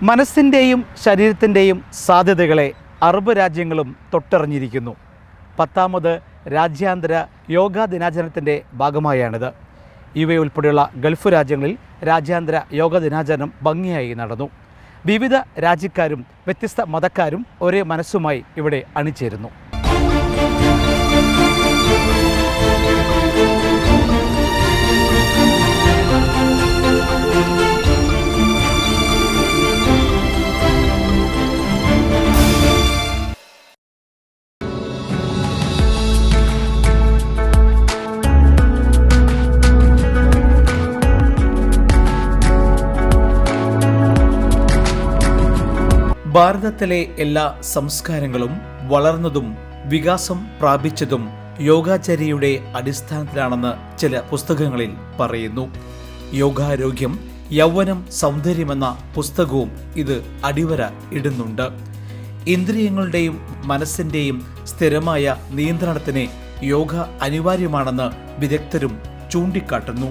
മനസ്സിൻ്റെയും ശരീരത്തിൻ്റെയും സാധ്യതകളെ അറബ് രാജ്യങ്ങളും തൊട്ടറിഞ്ഞിരിക്കുന്നു. 10ാമത് രാജ്യാന്തര യോഗാ ദിനാചരണത്തിൻ്റെ ഭാഗമായാണിത്. UAE ഉൾപ്പെടെയുള്ള ഗൾഫ് രാജ്യങ്ങളിൽ രാജ്യാന്തര യോഗ ദിനാചരണം ഭംഗിയായി നടന്നു. വിവിധ രാജ്യക്കാരും വ്യത്യസ്ത മതക്കാരും ഒരേ മനസ്സുമായി ഇവിടെ അണിചേരുന്നു. ഭാരതത്തിലെ എല്ലാ സംസ്കാരങ്ങളും വളർന്നതും വികാസം പ്രാപിച്ചതും യോഗാചര്യയുടെ അടിസ്ഥാനത്തിലാണെന്ന് ചില പുസ്തകങ്ങളിൽ പറയുന്നു. യോഗാരോഗ്യം, യൗവനം, സൗന്ദര്യമെന്ന പുസ്തകവും ഇത് അടിവര ഇടുന്നുണ്ട്. ഇന്ദ്രിയങ്ങളുടെയും മനസ്സിൻ്റെയും സ്ഥിരമായ നിയന്ത്രണത്തിന് യോഗ അനിവാര്യമാണെന്ന് വിദഗ്ധരും ചൂണ്ടിക്കാട്ടുന്നു.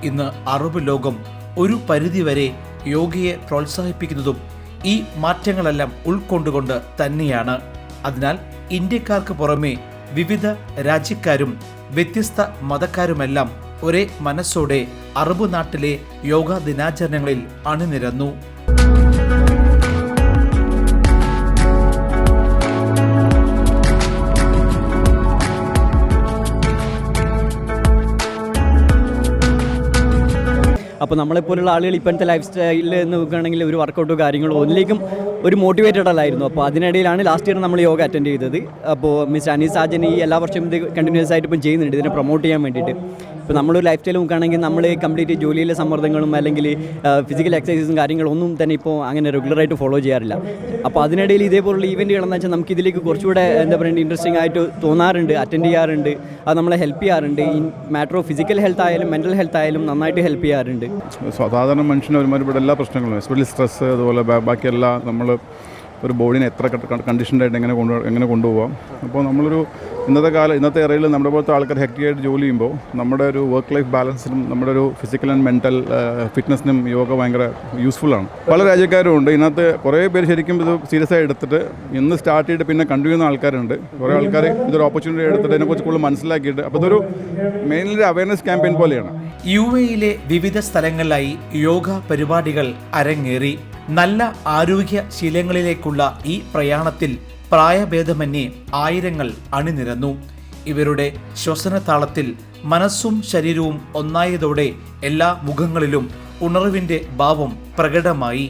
ഇന്ന് അറബ് ലോകം ഒരു പരിധിവരെ യോഗയെ പ്രോത്സാഹിപ്പിക്കുന്നതും ഈ മാറ്റങ്ങളെല്ലാം ഉൾക്കൊണ്ടുകൊണ്ട് തന്നെയാണ്. അതിനാൽ ഇന്ത്യക്കാർക്ക് പുറമെ വിവിധ രാജ്യക്കാരും വ്യത്യസ്ത മതക്കാരുമെല്ലാം ഒരേ മനസ്സോടെ അറബ് നാട്ടിലെ യോഗാ ദിനാചരണങ്ങളിൽ അണിനിരന്നു. അപ്പോൾ നമ്മളെപ്പോലുള്ള ആളുകൾ ഇപ്പോഴത്തെ ലൈഫ് സ്റ്റൈലിൽ നോക്കുകയാണെങ്കിൽ ഒരു വർക്കൗട്ടോ കാര്യങ്ങളോ ഒന്നിലേക്കും ഒരു മോട്ടിവേറ്റഡ് അല്ലായിരുന്നു. അപ്പോൾ അതിനിടയിലാണ് ലാസ്റ്റ് ഇയർ നമ്മൾ യോഗ അറ്റൻഡ് ചെയ്തത്. അപ്പോൾ മിസ് അനീസ് സാജൻ ഈ എല്ലാ വർഷവും ഇത് കണ്ടിന്യൂസ് ആയിട്ട് ഇപ്പം ചെയ്യുന്നുണ്ട്, ഇതിനെ പ്രൊമോട്ട് ചെയ്യാൻ വേണ്ടിയിട്ട്. ഇപ്പോൾ നമ്മളൊരു ലൈഫ് സ്റ്റൈൽ നോക്കുകയാണെങ്കിൽ നമ്മൾ കംപ്ലീറ്റ് ജോലിയിലെ സമ്മർദ്ദങ്ങളും അല്ലെങ്കിൽ ഫിസിക്കൽ എക്സസൈസും കാര്യങ്ങളൊന്നും തന്നെ ഇപ്പോൾ അങ്ങനെ റെഗുലറായിട്ട് ഫോളോ ചെയ്യാറില്ല. അപ്പോൾ അതിനിടയിൽ ഇതേപോലുള്ള ഈവൻറ്റുകളെന്ന് വെച്ചാൽ നമുക്ക് ഇതിലേക്ക് കുറച്ചുകൂടെ എന്താ പറയുക ഇൻട്രസ്റ്റിംഗ് ആയിട്ട് തോന്നാറുണ്ട്, അറ്റൻഡ് ചെയ്യാറുണ്ട്. അത് നമ്മളെ ഹെൽപ്പ് ചെയ്യാറുണ്ട്. ഈ മാറ്റർ ഓഫ് ഫിസിക്കൽ ഹെൽത്ത് ആയാലും മെൻ്റൽ ഹെൽത്ത് ആയാലും നന്നായിട്ട് ഹെൽപ്പ് ചെയ്യാറുണ്ട്. സാധാരണ മനുഷ്യന് ഒരുമാതിരിപ്പെട്ട എല്ലാ പ്രശ്നങ്ങളും എസ്പെഷ്യലി സ്ട്രെസ്സ് അതുപോലെ ബാക്കിയെല്ലാം നമ്മൾ ഒരു ബോഡീനെ എത്ര കണ്ടീഷൻഡായിട്ട് എങ്ങനെ കൊണ്ടുപോകാം. അപ്പോൾ നമ്മളൊരു ഇന്നത്തെ ഏറയിൽ നമ്മുടെ പോലത്തെ ആൾക്കാർ ഹെക്റ്റിക്കായിട്ട് ജോലി ചെയ്യുമ്പോൾ നമ്മുടെ ഒരു വർക്ക് ലൈഫ് ബാലൻസിനും നമ്മുടെ ഒരു ഫിസിക്കൽ ആൻഡ് മെൻ്റൽ ഫിറ്റ്നസ്സിനും യോഗ ഭയങ്കര യൂസ്ഫുള്ളാണ്. പല രാജ്യക്കാരും ഉണ്ട്. ഇതിനകത്ത് കുറേ പേര് ശരിക്കും ഇത് സീരിയസ് ആയി എടുത്തിട്ട് ഇന്ന് സ്റ്റാർട്ട് ചെയ്തിട്ട് പിന്നെ കണ്ടിന്യൂ ചെയ്യുന്ന ആൾക്കാരുണ്ട്. കുറേ ആൾക്കാർ ഇതൊരു ഓപ്പർച്യൂണിറ്റി എടുത്തിട്ട് ഇതിനെക്കുറിച്ച് കൂടുതൽ മനസ്സിലാക്കിയിട്ട് അപ്പോൾ ഇതൊരു മെയിൻലി ഒരു അവയർനെസ് ക്യാമ്പയിൻ പോലെയാണ്. UAEയിലെ വിവിധ സ്ഥലങ്ങളിലായി യോഗ പരിപാടികൾ അരങ്ങേറി. നല്ല ആരോഗ്യ ശീലങ്ങളിലേക്കുള്ള ഈ പ്രയാണത്തിൽ പ്രായഭേദമന്യേ ആയിരങ്ങൾ അണിനിരന്നു. ഇവരുടെ ശ്വസനതാളത്തിൽ മനസ്സും ശരീരവും ഒന്നായതോടെ എല്ലാ മുഖങ്ങളിലും ഉണർവിന്റെ ഭാവം പ്രകടമായി.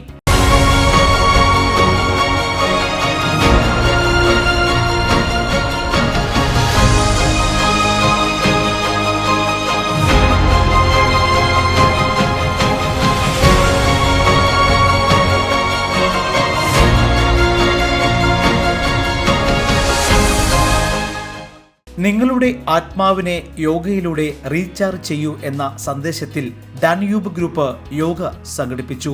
നിങ്ങളുടെ ആത്മാവിനെ യോഗയിലൂടെ റീചാർജ് ചെയ്യൂ എന്ന സന്ദേശത്തിൽ ഡാന്യൂബ് ഗ്രൂപ്പ് യോഗ സംഘടിപ്പിച്ചു.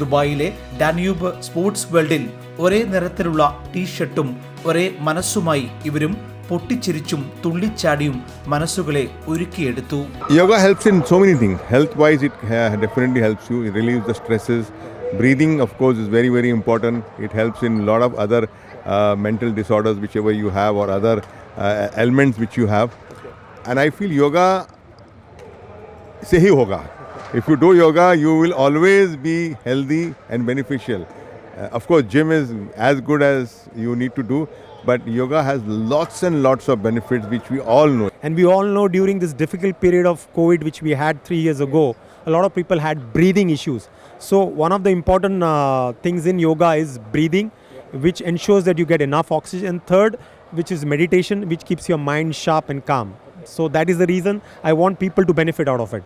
ദുബായിലെ ഡാന്യൂബ് സ്പോർട്സ് വേൾഡിൽ ഒരേ നിറത്തിലുള്ള ടീഷർട്ടും ഒരേ മനസ്സുമായി ഇവരും പൊട്ടിച്ചിരിച്ചും തുള്ളിച്ചാടിയും മനസ്സുകളെ ഒരുക്കിയെടുത്തു. Yoga helps in so many things. Health wise it definitely helps you. It relieves the stresses. Breathing of course is very very important. It helps in a lot of other mental disorders whichever you have or other ailments which you have. And I feel yoga se hi hoga. If you do yoga you will always be healthy and beneficial. Of course gym is as good as you need to do, but yoga has lots and lots of benefits which we all know. And we all know during this difficult period of COVID which we had 3 years ago, a lot of people had breathing issues. So one of the important things in yoga is breathing, which ensures that you get enough oxygen. Third, which is meditation, which keeps your mind sharp and calm. So that is the reason I want people to benefit out of it.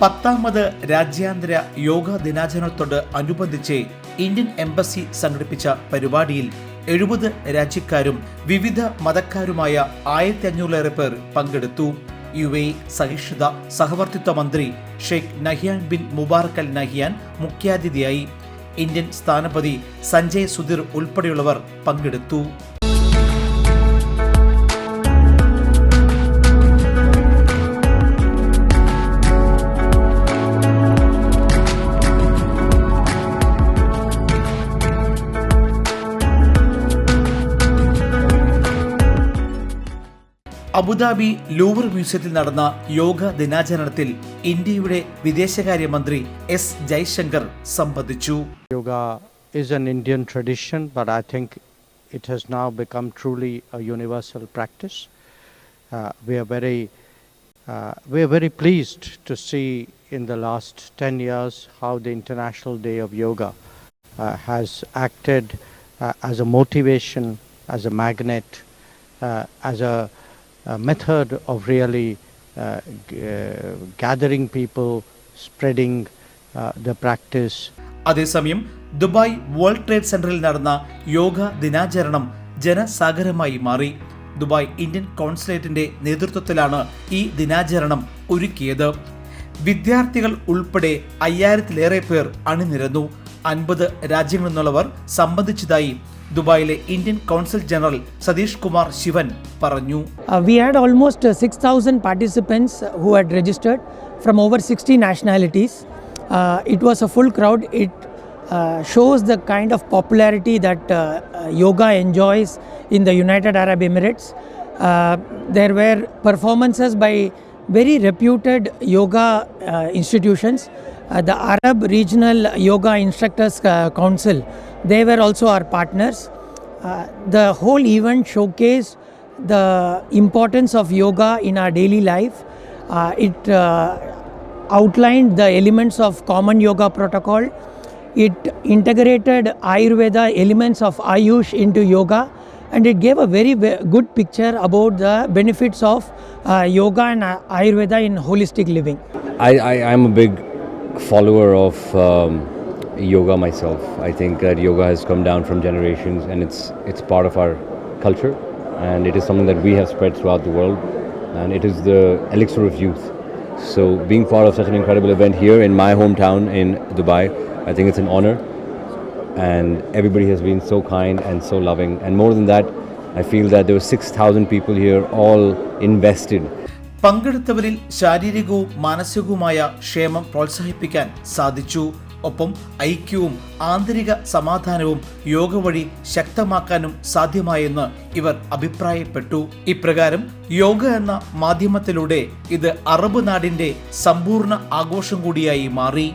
10ാമത് രാജ്യാന്തര യോഗ ദിനാചരണത്തോട് അനുബന്ധിച്ച് Indian embassy സംഘടിപ്പിച്ച പരിപാടിയിൽ 70 രാജ്യക്കാരും വിവിധ മതക്കാരുമായ 1500 പേർ പങ്കെടുത്തു. UAE സഹിഷ്ണുത സഹവർത്തിത്വ മന്ത്രി Sheikh Nahyan bin Mubarak Al Nahyan മുഖ്യാതിഥിയായി. ഇന്ത്യൻ സ്ഥാനപതി സഞ്ജയ് സുധീർ ഉൾപ്പെടെയുള്ളവർ പങ്കെടുത്തു. അബുദാബി ലൂവർ മ്യൂസിയത്തിൽ നടന്ന യോഗ ദിനാചരണത്തിൽ ഇന്ത്യയുടെ വിദേശകാര്യമന്ത്രി എസ് ജയശങ്കർ സംബന്ധിച്ചു. Yoga is an Indian tradition, but I think it has now become truly a universal practice. We are very pleased to see in the last 10 years how the International Day of Yoga has acted as a motivation, as a magnet, as a method of really gathering people, spreading the practice. അതേസമയം Dubai world trade സെന്ററിൽ നടന്ന യോഗ ദിനാചരണം ജനസാഗരമായി മാറി. Dubai Indian കോൺസുലേറ്റിന്റെ നേതൃത്വത്തിലാണ് ഈ ദിനാചരണം ഒരുക്കിയത്. വിദ്യാർത്ഥികൾ ഉൾപ്പെടെ 5000-ലേറെ പേർ അണിനിരന്നു. 50 രാജ്യങ്ങളിൽ നിന്നുള്ളവർ സംബന്ധിച്ചതായി ദുബായിലെ Indian consul general Satish Kumar Sivan പറഞ്ഞു. We had almost 6,000 participants who had registered from over 60 nationalities. It was a full crowd. It shows the kind of popularity that yoga enjoys in the United Arab Emirates. There were performances by very reputed yoga institutions. The Arab Regional Yoga Instructors Council, they were also our partners. The whole event showcased the importance of yoga in our daily life. It outlined the elements of common yoga protocol. It integrated Ayurveda elements of Ayush into yoga, and it gave a very good picture about the benefits of yoga and Ayurveda in holistic living. I'm a big follower of yoga myself. I think that yoga has come down from generations, and it's part of our culture, and it is something that we have spread throughout the world, and it is the elixir of youth. So being part of such an incredible event here in my hometown in Dubai, I think it's an honor, and everybody has been so kind and so loving, and more than that, I feel that there were 6,000 people here all invested. പങ്കെടുത്തവരിൽ ശാരീരികവും മാനസികവുമായ ക്ഷേമം പ്രോത്സാഹിപ്പിക്കാൻ സാധിച്ചു. ഒപ്പം ഐക്യവും ആന്തരിക സമാധാനവും യോഗ വഴി ശക്തമാക്കാനും സാധ്യമായെന്ന് ഇവർ അഭിപ്രായപ്പെട്ടു. ഇപ്രകാരം യോഗ എന്ന മാധ്യമത്തിലൂടെ ഇത് അറബ് നാടിന്റെ സമ്പൂർണ്ണ ആഘോഷം കൂടിയായി മാറി.